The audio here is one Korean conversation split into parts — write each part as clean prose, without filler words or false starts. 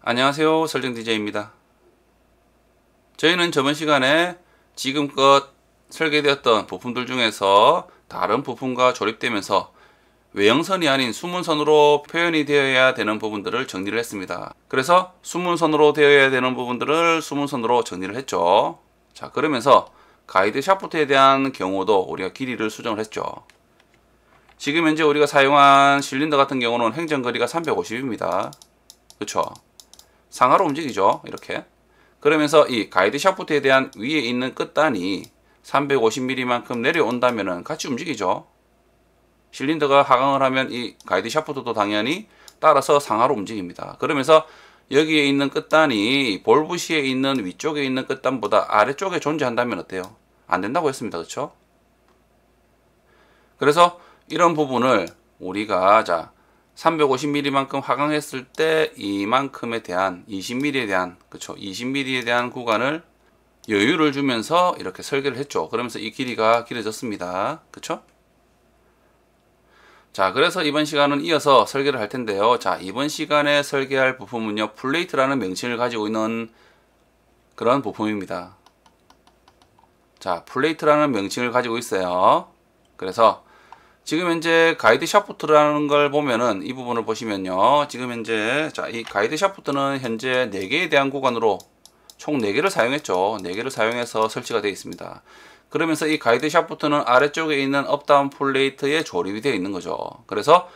안녕하세요, 설정 DJ입니다. 저희는 저번 시간에 지금껏 설계되었던 부품들 중에서 다른 부품과 조립되면서 외형선이 아닌 수문선으로 표현이 되어야 되는 부분들을 정리를 했습니다. 그래서 수문선으로 되어야 되는 부분들을 수문선으로 정리를 했죠. 자, 그러면서 가이드 샤프트에 대한 경우도 우리가 길이를 수정을 했죠. 지금 현재 우리가 사용한 실린더 같은 경우는 행정거리가 350입니다. 그쵸? 상하로 움직이죠. 이렇게. 그러면서 이 가이드 샤프트에 대한 위에 있는 끝단이 350mm만큼 내려온다면 같이 움직이죠. 실린더가 하강을 하면 이 가이드 샤프트도 당연히 따라서 상하로 움직입니다. 그러면서 여기에 있는 끝단이 볼부시에 있는 위쪽에 있는 끝단보다 아래쪽에 존재한다면 어때요? 안 된다고 했습니다. 그렇죠? 그래서 이런 부분을 우리가 350mm만큼 하강했을 때 이만큼에 대한 20mm에 대한, 그쵸, 20mm에 대한 구간을 여유를 주면서 이렇게 설계를 했죠. 그러면서 이 길이가 길어졌습니다. 그쵸? 자, 그래서 이번 시간은 이어서 설계를 할 텐데요. 자, 이번 시간에 설계할 부품은요, 플레이트라는 명칭을 가지고 있는 그런 부품입니다. 자, 플레이트라는 명칭을 가지고 있어요. 그래서 지금 현재 가이드 샤프트라는 걸 보면은 이 부분을 보시면요. 지금 현재 이 가이드 샤프트는 현재 4개에 대한 구간으로 총 4개를 사용했죠. 4개를 사용해서 설치가 되어 있습니다. 그러면서 이 가이드 샤프트는 아래쪽에 있는 업다운 플레이트에 조립이 되어 있는 거죠. 그래서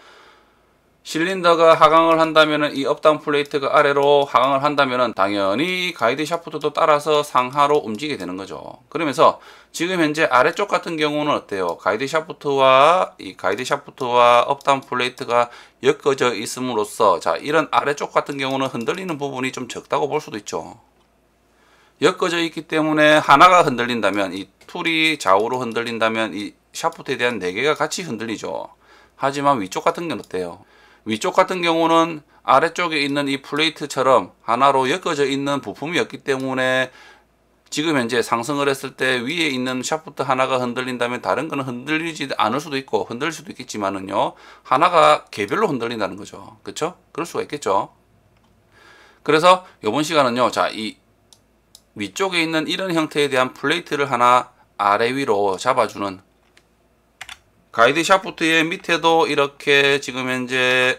실린더가 하강을 한다면은 이 업다운 플레이트가 아래로 하강을 한다면은 당연히 가이드 샤프트도 따라서 상하로 움직이게 되는 거죠. 그러면서 지금 현재 아래쪽 같은 경우는 어때요? 가이드 샤프트와 업다운 플레이트가 엮어져 있음으로써 이런 아래쪽 같은 경우는 흔들리는 부분이 좀 적다고 볼 수도 있죠. 엮어져 있기 때문에 하나가 흔들린다면, 이 툴이 좌우로 흔들린다면 이 샤프트에 대한 4개가 같이 흔들리죠. 하지만 위쪽 같은 경우는 어때요? 위쪽 같은 경우는 아래쪽에 있는 이 플레이트처럼 하나로 엮어져 있는 부품이었기 때문에 지금 현재 상승을 했을 때 위에 있는 샤프트 하나가 흔들린다면 다른 거는 흔들리지 않을 수도 있고 흔들릴 수도 있겠지만은요, 하나가 개별로 흔들린다는 거죠. 그쵸? 그럴 수가 있겠죠. 그래서 이번 시간은요, 이 위쪽에 있는 이런 형태에 대한 플레이트를 하나 아래 위로 잡아주는, 가이드 샤프트의 밑에도 이렇게 지금 현재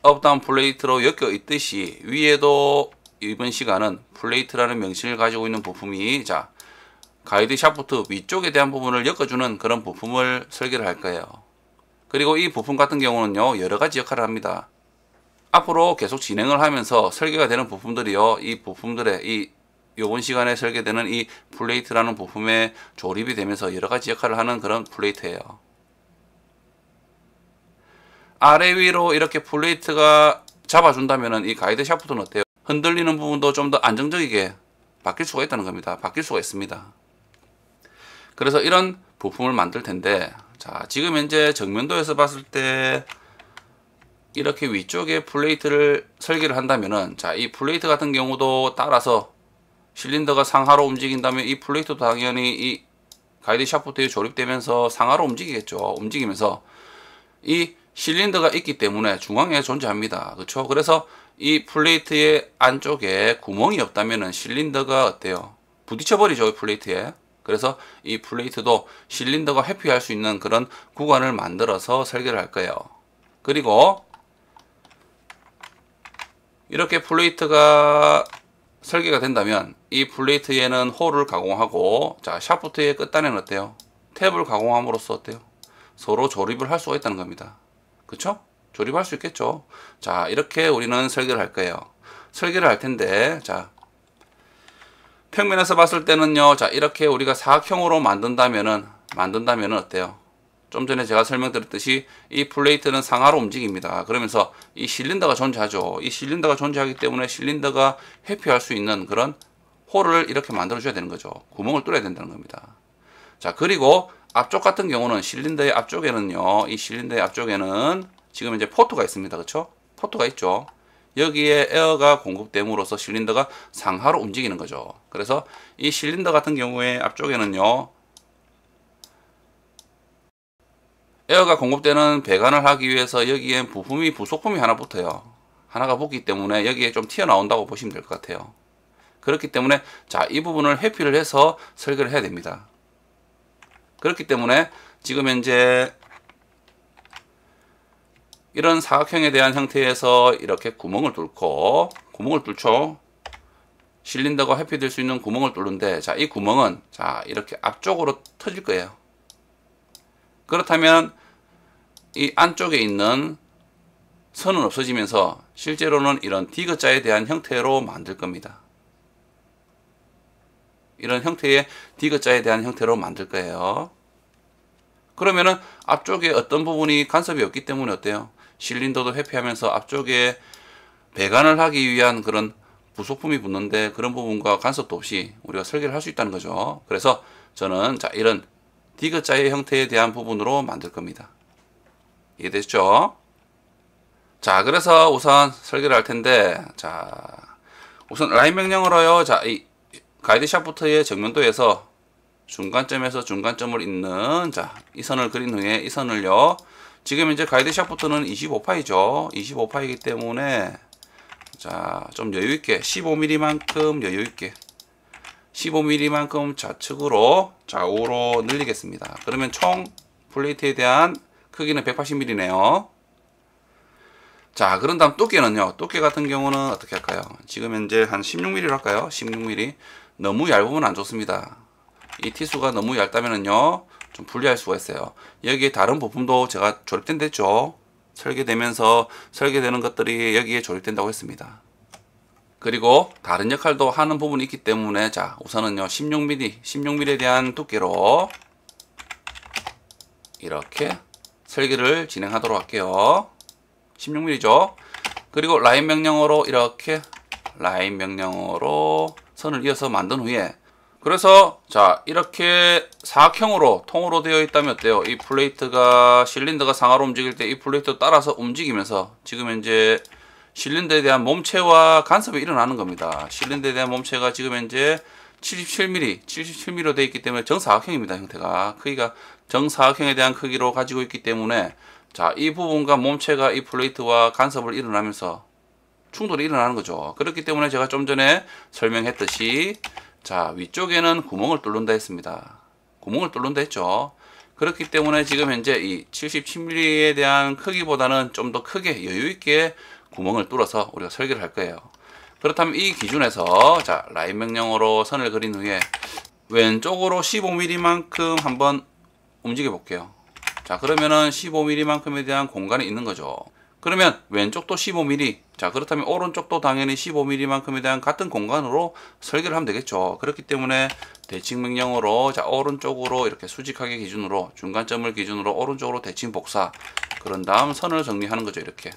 업다운 플레이트로 엮여 있듯이 위에도 이번 시간은 플레이트라는 명칭을 가지고 있는 부품이 가이드 샤프트 위쪽에 대한 부분을 엮어주는 그런 부품을 설계를 할 거예요. 그리고 이 부품 같은 경우는요, 여러 가지 역할을 합니다. 앞으로 계속 진행을 하면서 설계가 되는 부품들이요, 이 부품들의 요번 시간에 설계되는 이 플레이트라는 부품에 조립이 되면서 여러 가지 역할을 하는 그런 플레이트예요. 아래 위로 이렇게 플레이트가 잡아준다면 이 가이드 샤프트는 어때요? 흔들리는 부분도 좀 더 안정적이게 바뀔 수가 있다는 겁니다. 바뀔 수가 있습니다. 그래서 이런 부품을 만들 텐데, 지금 현재 정면도에서 봤을 때 이렇게 위쪽에 플레이트를 설계를 한다면은, 이 플레이트 같은 경우도 따라서 실린더가 상하로 움직인다면 이 플레이트도 당연히 이 가이드 샤프트에 조립되면서 상하로 움직이겠죠. 움직이면서 이 실린더가 있기 때문에 중앙에 존재합니다. 그렇죠? 그래서 이 플레이트의 안쪽에 구멍이 없다면은 실린더가 어때요? 부딪혀버리죠, 플레이트에. 그래서 이 플레이트도 실린더가 회피할 수 있는 그런 구간을 만들어서 설계를 할 거예요. 그리고 이렇게 플레이트가 설계가 된다면 이 플레이트에는 홀을 가공하고, 샤프트의 끝단에는 어때요? 탭을 가공함으로써 어때요? 서로 조립을 할 수가 있다는 겁니다. 그쵸? 조립할 수 있겠죠. 이렇게 우리는 설계를 할 거예요. 설계를 할 텐데, 평면에서 봤을 때는요, 이렇게 우리가 사각형으로 만든다면은 어때요? 좀 전에 제가 설명드렸듯이 이 플레이트는 상하로 움직입니다. 그러면서 이 실린더가 존재하죠. 이 실린더가 존재하기 때문에 실린더가 회피할 수 있는 그런 홀을 이렇게 만들어 줘야 되는 거죠. 구멍을 뚫어야 된다는 겁니다. 그리고 앞쪽 같은 경우는 실린더의 앞쪽에는요, 이 실린더의 앞쪽에는 지금 이제 포트가 있습니다. 그렇죠? 포트가 있죠. 여기에 에어가 공급됨으로써 실린더가 상하로 움직이는 거죠. 그래서 이 실린더 같은 경우에 앞쪽에는요, 에어가 공급되는 배관을 하기 위해서 여기에 부속품이 하나 붙어요. 하나가 붙기 때문에 여기에 좀 튀어나온다고 보시면 될 것 같아요. 그렇기 때문에 자, 이 부분을 회피를 해서 설계를 해야 됩니다. 그렇기 때문에 지금 현재 이런 사각형에 대한 형태에서 이렇게 구멍을 뚫죠. 실린더가 회피될 수 있는 구멍을 뚫는데, 자, 이 구멍은 자, 이렇게 앞쪽으로 터질 거예요. 그렇다면 이 안쪽에 있는 선은 없어지면서 실제로는 이런 디귿자에 대한 형태로 만들 겁니다. 이런 형태의 디귿자에 대한 형태로 만들 거예요. 그러면은 앞쪽에 어떤 부분이 간섭이 없기 때문에 어때요? 실린더도 회피하면서 앞쪽에 배관을 하기 위한 그런 부속품이 붙는데 그런 부분과 간섭도 없이 우리가 설계를 할 수 있다는 거죠. 그래서 저는 자, 이런 디귿자의 형태에 대한 부분으로 만들 겁니다. 이해되시죠? 자, 그래서 우선 설계를 할 텐데, 자, 우선 라인 명령으로요. 자, 이 가이드 샤프트의 정면도에서 중간점에서 중간점을 잇는, 자, 이 선을 그린 후에 이 선을요. 지금 이제 가이드 샤프트는 25파이죠. 25파이기 때문에 자, 좀 여유있게 15mm만큼 여유있게 15mm만큼 좌측으로 좌우로 늘리겠습니다. 그러면 총 플레이트에 대한 크기는 180mm네요. 자, 그런 다음 두께는요. 두께 같은 경우는 어떻게 할까요? 지금 현재 한 16mm로 할까요? 16mm. 너무 얇으면 안 좋습니다. 이 티수가 너무 얇다면은요, 좀 불리할 수가 있어요. 여기에 다른 부품도 제가 조립된 됐죠. 설계되면서 설계되는 것들이 여기에 조립된다고 했습니다. 그리고 다른 역할도 하는 부분이 있기 때문에 자, 우선은요 16mm에 대한 두께로 이렇게 설계를 진행하도록 할게요. 16mm죠. 그리고 라인 명령어로 이렇게 라인 명령어로 선을 이어서 만든 후에, 그래서 자, 이렇게 사각형으로 통으로 되어 있다면 어때요? 이 플레이트가 실린더가 상하로 움직일 때 이 플레이트 따라서 움직이면서 지금 현재 실린더에 대한 몸체와 간섭이 일어나는 겁니다. 실린더에 대한 몸체가 지금 현재 77mm로 되어 있기 때문에 정사각형입니다. 형태가 크기가 정사각형에 대한 크기로 가지고 있기 때문에 자, 이 부분과 몸체가 이 플레이트와 간섭을 일어나면서 충돌이 일어나는 거죠. 그렇기 때문에 제가 좀 전에 설명했듯이 자, 위쪽에는 구멍을 뚫는다 했습니다. 구멍을 뚫는다 했죠. 그렇기 때문에 지금 현재 이 77mm에 대한 크기보다는 좀 더 크게 여유있게 구멍을 뚫어서 우리가 설계를 할 거예요. 그렇다면 이 기준에서 자, 라인 명령어로 선을 그린 후에 왼쪽으로 15mm만큼 한번 움직여 볼게요. 자, 그러면은 15mm만큼에 대한 공간이 있는 거죠. 그러면 왼쪽도 15mm, 자, 그렇다면 오른쪽도 당연히 15mm만큼에 대한 같은 공간으로 설계를 하면 되겠죠. 그렇기 때문에 대칭 명령어로 자, 오른쪽으로 이렇게 수직하게 기준으로 중간점을 기준으로 오른쪽으로 대칭 복사, 그런 다음 선을 정리하는 거죠. 이렇게.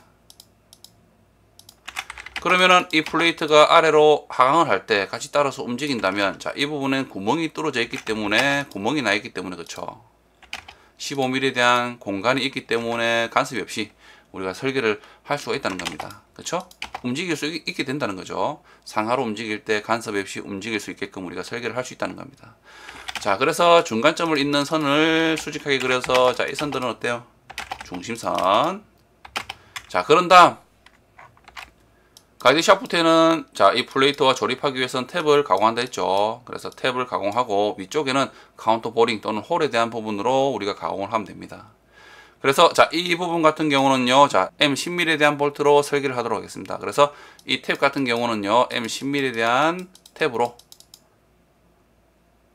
그러면은 이 플레이트가 아래로 하강을 할 때 같이 따라서 움직인다면 자, 이 부분엔 구멍이 뚫어져 있기 때문에, 구멍이 나 있기 때문에, 그쵸, 15mm에 대한 공간이 있기 때문에 간섭이 없이 우리가 설계를 할 수가 있다는 겁니다. 그쵸? 움직일 수 있게 된다는 거죠. 상하로 움직일 때 간섭 없이 움직일 수 있게끔 우리가 설계를 할 수 있다는 겁니다. 자, 그래서 중간점을 잇는 선을 수직하게 그려서 자, 이 선들은 어때요? 중심선. 자, 그런 다음 가이드 샤프트에는 자, 이 플레이트와 조립하기 위해서는 탭을 가공한다 했죠. 그래서 탭을 가공하고 위쪽에는 카운터 보링 또는 홀에 대한 부분으로 우리가 가공을 하면 됩니다. 그래서 자, 이 부분 같은 경우는요, 자, M10mm에 대한 볼트로 설계를 하도록 하겠습니다. 그래서 이 탭 같은 경우는요, M10mm에 대한 탭으로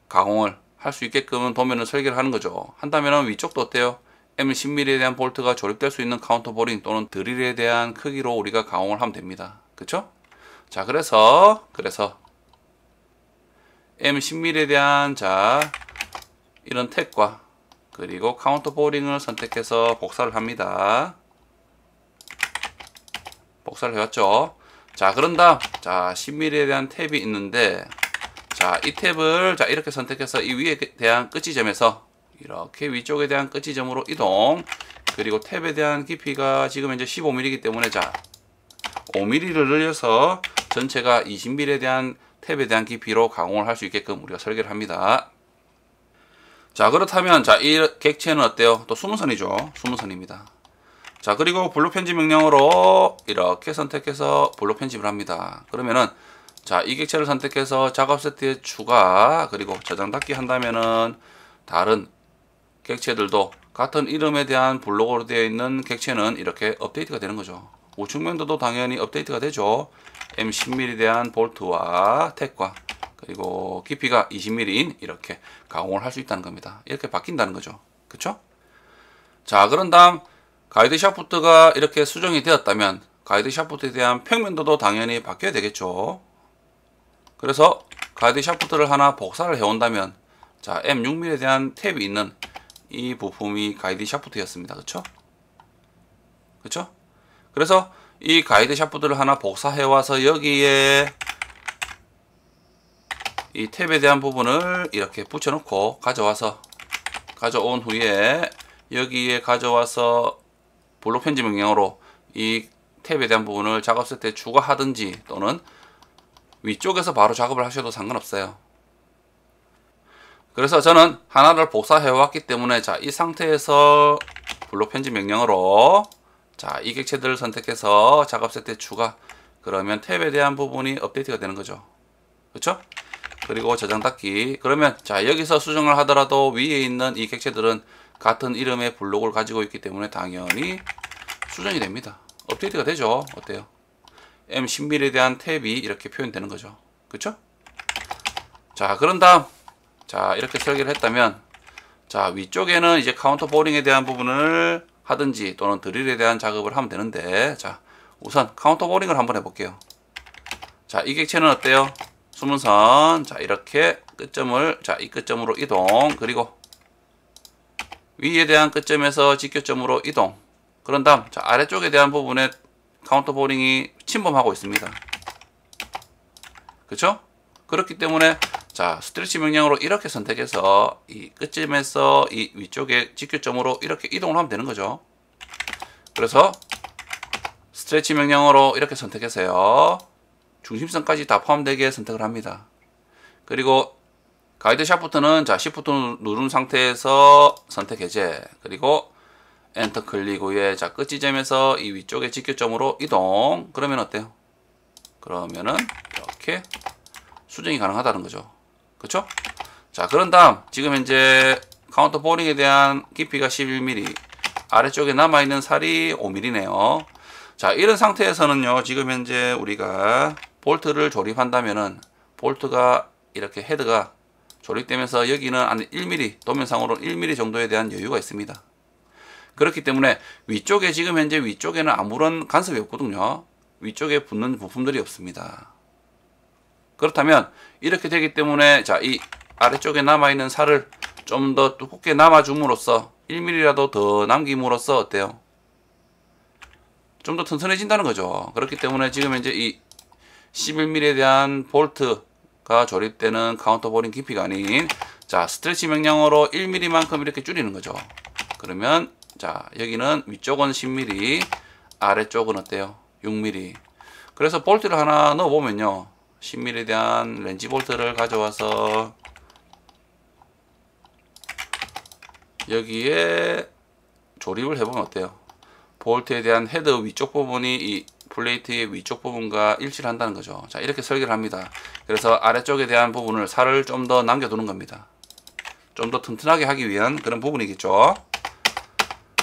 가공을 할 수 있게끔 도면을 설계를 하는 거죠. 한다면 위쪽도 어때요? M10mm에 대한 볼트가 조립될 수 있는 카운터 보링 또는 드릴에 대한 크기로 우리가 가공을 하면 됩니다. 그쵸? 자, 그래서 M10mm에 대한 자, 이런 탭과 그리고 카운터 보링을 선택해서 복사를 합니다. 복사를 해왔죠. 자, 그런 다음 자, 10mm에 대한 탭이 있는데 자, 이 탭을 자, 이렇게 선택해서 이 위에 대한 끝지점에서 이렇게 위쪽에 대한 끝지점으로 이동, 그리고 탭에 대한 깊이가 지금 현재 15mm이기 때문에 자, 5mm를 늘려서 전체가 20mm에 대한 탭에 대한 깊이로 가공을 할 수 있게끔 우리가 설계를 합니다. 자, 그렇다면 자, 이 객체는 어때요? 또 수문선이죠. 수문선입니다. 자, 그리고 블록 편집 명령으로 이렇게 선택해서 블록 편집을 합니다. 그러면은 자, 이 객체를 선택해서 작업 세트에 추가, 그리고 저장 닫기 한다면은 다른 객체들도 같은 이름에 대한 블록으로 되어 있는 객체는 이렇게 업데이트가 되는 거죠. 우측면도도 당연히 업데이트가 되죠. M10mm에 대한 볼트와 택과 그리고 깊이가 20mm인 이렇게 가공을 할 수 있다는 겁니다. 이렇게 바뀐다는 거죠. 그쵸? 자, 그런 다음 가이드 샤프트가 이렇게 수정이 되었다면 가이드 샤프트에 대한 평면도도 당연히 바뀌어야 되겠죠. 그래서 가이드 샤프트를 하나 복사를 해온다면 자, M6mm에 대한 탭이 있는 이 부품이 가이드 샤프트였습니다. 그쵸? 그쵸? 그래서 이 가이드 샤프트를 하나 복사해 와서 여기에 이 탭에 대한 부분을 이렇게 붙여놓고 가져온 후에 여기에 가져와서 블록 편집 명령으로 이 탭에 대한 부분을 작업 세트에 추가하든지 또는 위쪽에서 바로 작업을 하셔도 상관없어요. 그래서 저는 하나를 복사해 왔기 때문에 자, 이 상태에서 블록 편집 명령으로 자, 이 객체들을 선택해서 작업 세트에 추가, 그러면 탭에 대한 부분이 업데이트가 되는 거죠. 그렇죠? 그리고 저장 닫기. 그러면 자, 여기서 수정을 하더라도 위에 있는 이 객체들은 같은 이름의 블록을 가지고 있기 때문에 당연히 수정이 됩니다. 업데이트가 되죠. 어때요? M10mm에 대한 탭이 이렇게 표현되는 거죠. 그렇죠? 자, 그런 다음 자, 이렇게 설계를 했다면 자, 위쪽에는 이제 카운터 보링에 대한 부분을 하든지 또는 드릴에 대한 작업을 하면 되는데 자, 우선 카운터 보링을 한번 해볼게요. 자, 이 객체는 어때요? 숨은 선. 자, 이렇게 끝점을 자, 이 끝점으로 이동, 그리고 위에 대한 끝점에서 직교점으로 이동. 그런 다음 자, 아래쪽에 대한 부분에 카운터 보링이 침범하고 있습니다. 그렇죠? 그렇기 때문에 자, 스트레치 명령으로 이렇게 선택해서 이 끝점에서 이 위쪽에 직교점으로 이렇게 이동을 하면 되는 거죠. 그래서 스트레치 명령으로 이렇게 선택해서요, 중심선까지 다 포함되게 선택을 합니다. 그리고 가이드 샤프트는 자, 시프트 누른 상태에서 선택 해제, 그리고 엔터 클릭 후에 자, 끝 지점에서 이 위쪽에 직교점으로 이동. 그러면 어때요? 그러면은 이렇게 수정이 가능하다는 거죠. 그렇죠? 자, 그런 다음 지금 현재 카운터 보링에 대한 깊이가 11mm, 아래쪽에 남아있는 살이 5mm네요. 자, 이런 상태에서는요, 지금 현재 우리가 볼트를 조립한다면은 볼트가 이렇게 헤드가 조립되면서 여기는 한 1mm, 도면상으로 1mm 정도에 대한 여유가 있습니다. 그렇기 때문에 위쪽에 지금 현재 위쪽에는 아무런 간섭이 없거든요. 위쪽에 붙는 부품들이 없습니다. 그렇다면 이렇게 되기 때문에 자, 이 아래쪽에 남아있는 살을 좀 더 두껍게 남아줌으로써 1mm라도 더 남김으로써 어때요? 좀 더 튼튼해진다는 거죠. 그렇기 때문에 지금 현재 이 11mm에 대한 볼트가 조립되는 카운터 보링 깊이가 아닌 자, 스트레치 명령으로 1mm만큼 이렇게 줄이는 거죠. 그러면 자, 여기는 위쪽은 10mm, 아래쪽은 어때요? 6mm. 그래서 볼트를 하나 넣어보면요, 10mm에 대한 렌지 볼트를 가져와서 여기에 조립을 해보면 어때요? 볼트에 대한 헤드 위쪽 부분이 이 플레이트의 위쪽 부분과 일치를 한다는 거죠. 자, 이렇게 설계를 합니다. 그래서 아래쪽에 대한 부분을 살을 좀 더 남겨두는 겁니다. 좀 더 튼튼하게 하기 위한 그런 부분이겠죠.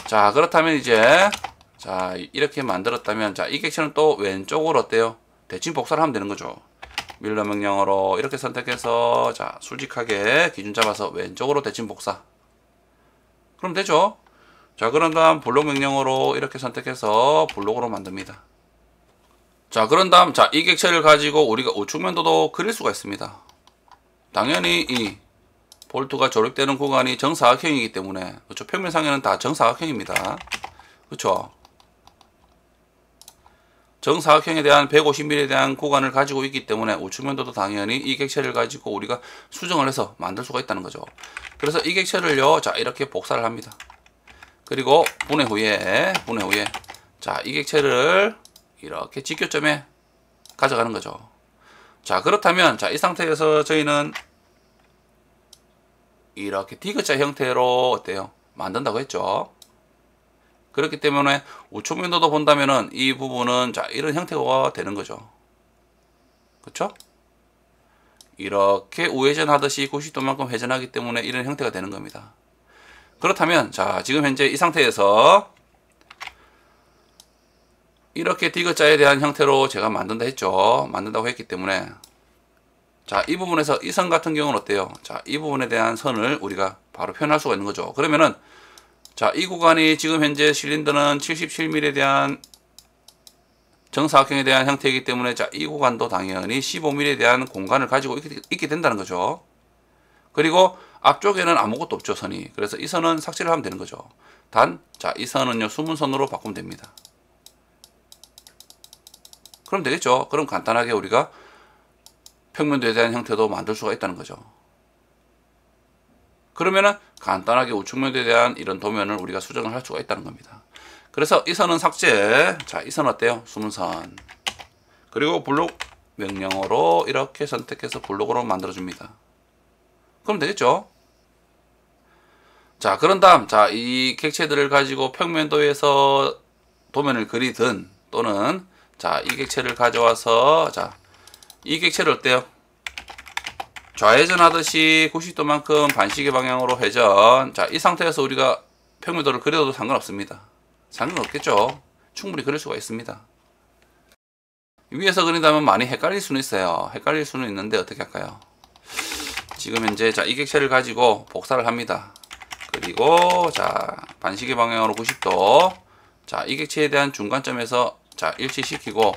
자, 그렇다면 이제 자, 이렇게 만들었다면 자, 이 객체는 또 왼쪽으로 어때요? 대칭 복사를 하면 되는 거죠. 밀러 명령으로 이렇게 선택해서 자, 수직하게 기준 잡아서 왼쪽으로 대칭 복사. 그럼 되죠. 자, 그런 다음 블록 명령으로 이렇게 선택해서 블록으로 만듭니다. 자, 그런 다음 자, 이 객체를 가지고 우리가 우측면도도 그릴 수가 있습니다. 당연히 이 볼트가 조립되는 구간이 정사각형이기 때문에 그렇죠. 평면상에는 다 정사각형입니다. 그렇죠. 정사각형에 대한 150mm에 대한 구간을 가지고 있기 때문에 우측면도도 당연히 이 객체를 가지고 우리가 수정을 해서 만들 수가 있다는 거죠. 그래서 이 객체를요, 자, 이렇게 복사를 합니다. 그리고 분해 후에 자, 이 객체를 이렇게 직교점에 가져가는 거죠. 자, 그렇다면 자, 이 상태에서 저희는 이렇게 디귿자 형태로 어때요? 만든다고 했죠. 그렇기 때문에 우측 면도도 본다면은 이 부분은 자 이런 형태가 되는 거죠. 그렇죠? 이렇게 우회전 하듯이 90도만큼 회전하기 때문에 이런 형태가 되는 겁니다. 그렇다면 자 지금 현재 이 상태에서 이렇게 디귿자에 대한 형태로 제가 만든다 했죠. 만든다고 했기 때문에 자 이 부분에서 이 선 같은 경우는 어때요? 자 이 부분에 대한 선을 우리가 바로 표현할 수가 있는 거죠. 그러면은 자 이 구간이 지금 현재 실린더는 77mm에 대한 정사각형에 대한 형태이기 때문에 자 이 구간도 당연히 15mm에 대한 공간을 가지고 있게 된다는 거죠. 그리고 앞쪽에는 아무것도 없죠, 선이. 그래서 이 선은 삭제를 하면 되는 거죠. 단 자 이 선은요 수문선으로 바꾸면 됩니다. 그럼 되겠죠. 그럼 간단하게 우리가 평면도에 대한 형태도 만들 수가 있다는 거죠. 그러면은 간단하게 우측면도에 대한 이런 도면을 우리가 수정을 할 수가 있다는 겁니다. 그래서 이 선은 삭제. 자, 이 선 어때요? 수문선. 그리고 블록 명령어로 이렇게 선택해서 블록으로 만들어줍니다. 그럼 되겠죠? 자, 그런 다음, 자, 이 객체들을 가지고 평면도에서 도면을 그리든 또는 자, 이 객체를 가져와서 자, 이 객체를 어때요? 좌회전 하듯이 90도만큼 반시계 방향으로 회전. 자, 이 상태에서 우리가 평면도를 그려도 상관없습니다. 상관없겠죠. 충분히 그릴 수가 있습니다. 위에서 그린다면 많이 헷갈릴 수는 있어요. 헷갈릴 수는 있는데 어떻게 할까요? 지금 현재 자, 이 객체를 가지고 복사를 합니다. 그리고 자, 반시계 방향으로 90도. 자, 이 객체에 대한 중간점에서 자, 일치시키고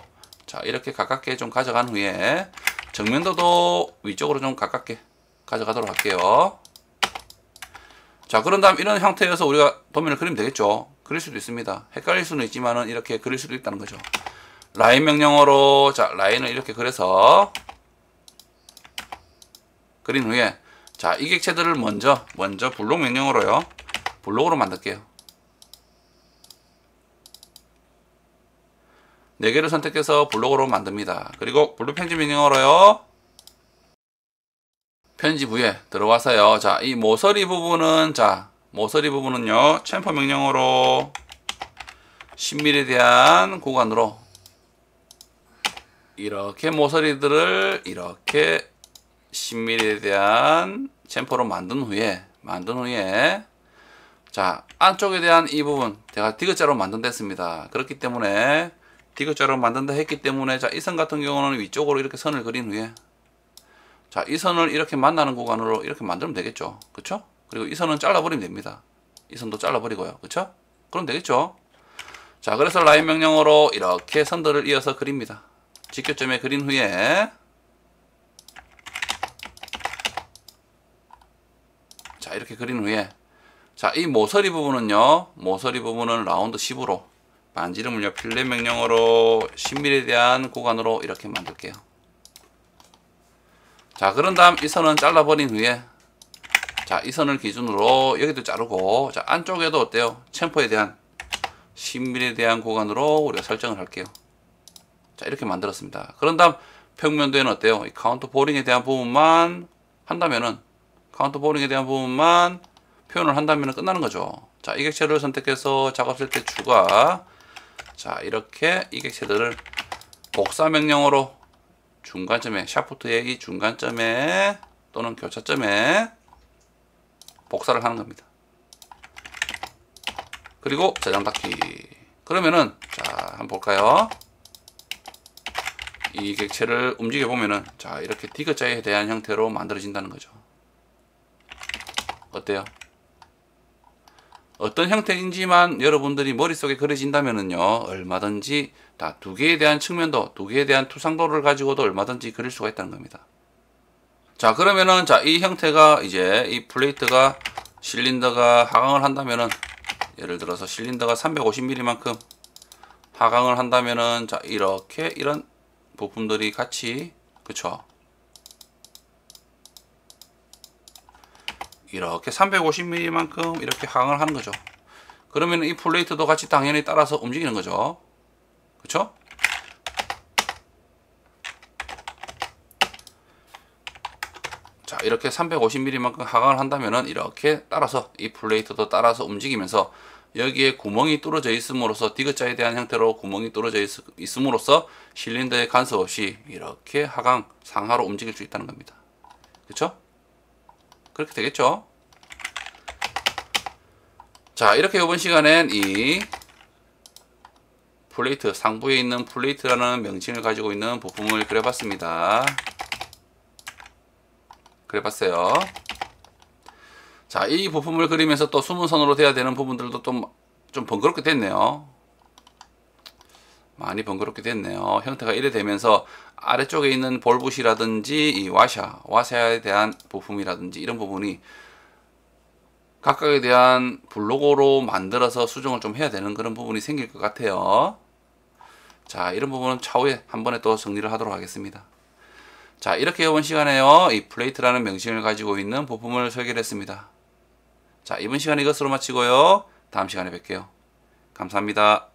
자, 이렇게 가깝게 좀 가져간 후에 정면도도 위쪽으로 좀 가깝게 가져가도록 할게요. 자, 그런 다음 이런 형태여서 우리가 도면을 그리면 되겠죠. 그릴 수도 있습니다. 헷갈릴 수는 있지만은 이렇게 그릴 수도 있다는 거죠. 라인 명령어로 자, 라인을 이렇게 그려서 그린 후에 자, 이 객체들을 먼저 블록 명령어로요. 블록으로 만들게요. 4개를 선택해서 블록으로 만듭니다. 그리고 블록 편집 명령어로요. 편집 후에 들어와서요. 자, 이 모서리 부분은 자, 모서리 부분은요. 챔퍼 명령어로 10mm에 대한 구간으로 이렇게 모서리들을 이렇게 10mm에 대한 챔퍼로 만든 후에 자, 안쪽에 대한 이 부분 제가 디귿자로 만든다 했습니다. 그렇기 때문에 디귿자로 만든다 했기 때문에 자, 이 선 같은 경우는 위쪽으로 이렇게 선을 그린 후에 자, 이 선을 이렇게 만나는 구간으로 이렇게 만들면 되겠죠. 그쵸? 그리고 이 선은 잘라버리면 됩니다. 이 선도 잘라버리고요. 그쵸? 그럼 되겠죠? 자, 그래서 라인 명령어로 이렇게 선들을 이어서 그립니다. 직교점에 그린 후에 자, 이렇게 그린 후에 자, 이 모서리 부분은요. 모서리 부분은 라운드 10으로 반지름을요. 필렛 명령어로 10mm에 대한 구간으로 이렇게 만들게요. 자, 그런 다음 이 선은 잘라버린 후에 자, 이 선을 기준으로 여기도 자르고 자, 안쪽에도 어때요? 챔퍼에 대한 10mm에 대한 구간으로 우리가 설정을 할게요. 자, 이렇게 만들었습니다. 그런 다음 평면도에는 어때요? 이 카운터 보링에 대한 부분만 한다면은 카운터 보링에 대한 부분만 표현을 한다면 끝나는 거죠. 자, 이 객체를 선택해서 작업 쓸 때 추가. 자, 이렇게 이 객체들을 복사 명령어로 중간점에 샤프트의 이 중간점에 또는 교차점에 복사를 하는 겁니다. 그리고 저장 닫기. 그러면은 자, 한번 볼까요? 이 객체를 움직여 보면은 자, 이렇게 디귿자에 대한 형태로 만들어진다는 거죠. 어때요? 어떤 형태인지만 여러분들이 머릿속에 그려진다면은요, 얼마든지 다 두 개에 대한 측면도, 두 개에 대한 투상도를 가지고도 얼마든지 그릴 수가 있다는 겁니다. 자, 그러면은 자, 이 형태가 이제 이 플레이트가 실린더가 하강을 한다면은 예를 들어서 실린더가 350mm만큼 하강을 한다면은 자, 이렇게 이런 부품들이 같이 그쵸? 이렇게 350mm만큼 이렇게 하강을 하는 거죠. 그러면 이 플레이트도 같이 당연히 따라서 움직이는 거죠. 그쵸? 자, 이렇게 350mm만큼 하강을 한다면은 이렇게 따라서 이 플레이트도 따라서 움직이면서 여기에 구멍이 뚫어져 있음으로써 디귿자에 대한 형태로 구멍이 뚫어져 있음으로써 실린더의 간섭 없이 이렇게 하강 상하로 움직일 수 있다는 겁니다. 그렇죠? 그렇게 되겠죠? 자, 이렇게 이번 시간엔 이 플레이트, 상부에 있는 플레이트라는 명칭을 가지고 있는 부품을 그려봤습니다. 그려봤어요. 자, 이 부품을 그리면서 또 수문선으로 돼야 되는 부분들도 좀 번거롭게 됐네요. 많이 번거롭게 됐네요. 형태가 이래 되면서 아래쪽에 있는 볼붓이라든지 이 와샤에 대한 부품이라든지 이런 부분이 각각에 대한 블로그로 만들어서 수정을 좀 해야 되는 그런 부분이 생길 것 같아요. 자, 이런 부분은 차후에 한 번에 또 정리를 하도록 하겠습니다. 자, 이렇게 이번 시간에요, 이 플레이트라는 명칭을 가지고 있는 부품을 설계를 했습니다. 자, 이번 시간 이것으로 마치고요. 다음 시간에 뵐게요. 감사합니다.